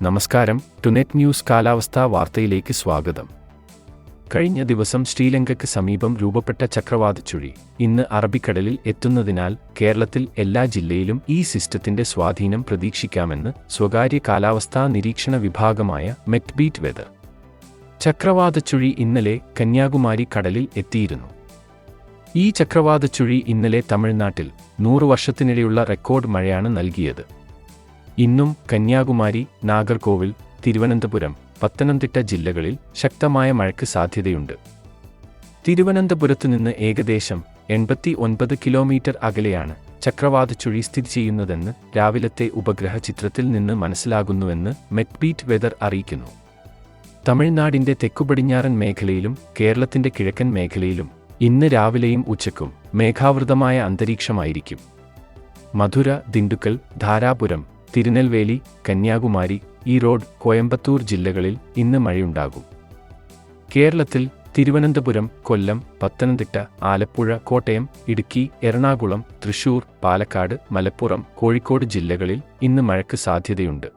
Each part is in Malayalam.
നമസ്കാരം, ടുനെറ്റ് ന്യൂസ് കാലാവസ്ഥാ വാർത്തയിലേക്ക് സ്വാഗതം. കഴിഞ്ഞ ദിവസം ശ്രീലങ്കയ്ക്ക് സമീപം രൂപപ്പെട്ട ചക്രവാതച്ചുഴി ഇന്ന് അറബിക്കടലിൽ എത്തുന്നതിനാൽ കേരളത്തിൽ എല്ലാ ജില്ലയിലും ഈ സിസ്റ്റത്തിന്റെ സ്വാധീനം പ്രതീക്ഷിക്കാമെന്ന് സ്വകാര്യ കാലാവസ്ഥാ നിരീക്ഷണ വിഭാഗമായ മെറ്റ്ബീറ്റ് വെതർ. ചക്രവാതച്ചുഴി ഇന്നലെ കന്യാകുമാരി കടലിൽ എത്തിയിരുന്നു. ഈ ചക്രവാതച്ചുഴി ഇന്നലെ തമിഴ്നാട്ടിൽ 100 വർഷത്തിനിടെയുള്ള റെക്കോർഡ് മഴയാണ് നൽകിയത്. ഇന്നും കന്യാകുമാരി, നാഗർകോവിൽ, തിരുവനന്തപുരം, പത്തനംതിട്ട ജില്ലകളിൽ ശക്തമായ മഴയ്ക്ക് സാധ്യതയുണ്ട്. തിരുവനന്തപുരത്തുനിന്ന് ഏകദേശം 89 കിലോമീറ്റർ അകലെയാണ് ചക്രവാതച്ചുഴി സ്ഥിതി ചെയ്യുന്നതെന്ന് രാവിലത്തെ ഉപഗ്രഹ ചിത്രത്തിൽ നിന്ന് മനസ്സിലാകുന്നുവെന്ന് മെറ്റ്ബീറ്റ് വെതർ അറിയിക്കുന്നു. തമിഴ്നാടിന്റെ തെക്കുപടിഞ്ഞാറൻ മേഖലയിലും കേരളത്തിന്റെ കിഴക്കൻ മേഖലയിലും ഇന്ന് രാവിലെയും ഉച്ചയ്ക്കും മേഘാവൃതമായ അന്തരീക്ഷമായിരിക്കും. മധുര, ദിണ്ടുക്കൽ, ധാരാപുരം, തിരുനെൽവേലി, കന്യാകുമാരി, ഈറോഡ്, കോയമ്പത്തൂർ ജില്ലകളിൽ ഇന്ന് മഴയുണ്ടാകും. കേരളത്തിൽ തിരുവനന്തപുരം, കൊല്ലം, പത്തനംതിട്ട, ആലപ്പുഴ, കോട്ടയം, ഇടുക്കി, എറണാകുളം, തൃശൂർ, പാലക്കാട്, മലപ്പുറം, കോഴിക്കോട് ജില്ലകളിൽ ഇന്ന് മഴയ്ക്ക് സാധ്യതയുണ്ട്.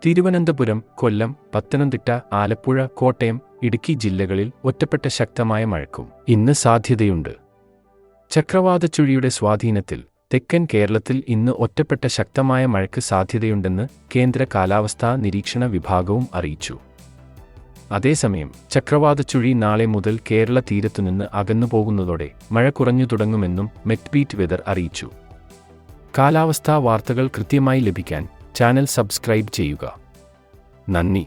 തിരുവനന്തപുരം, കൊല്ലം, പത്തനംതിട്ട, ആലപ്പുഴ, കോട്ടയം, ഇടുക്കി ജില്ലകളിൽ ഒറ്റപ്പെട്ട ശക്തമായ മഴയ്ക്കും ഇന്ന് സാധ്യതയുണ്ട്. ചക്രവാതച്ചുഴിയുടെ സ്വാധീനത്തിൽ തെക്കൻ കേരളത്തിൽ ഇന്ന് ഒറ്റപ്പെട്ട ശക്തമായ മഴയ്ക്ക് സാധ്യതയുണ്ടെന്ന് കേന്ദ്ര കാലാവസ്ഥാ നിരീക്ഷണ വിഭാഗവും അറിയിച്ചു. അതേസമയം ചക്രവാതച്ചുഴി നാളെ മുതൽ കേരള തീരത്തുനിന്ന് അകന്നുപോകുന്നതോടെ മഴ കുറഞ്ഞു തുടങ്ങുമെന്നും മെറ്റ്ബീറ്റ് വെതർ അറിയിച്ചു. കാലാവസ്ഥാ വാർത്തകൾ കൃത്യമായി ലഭിക്കാൻ ചാനൽ സബ്സ്ക്രൈബ് ചെയ്യുക. നന്ദി.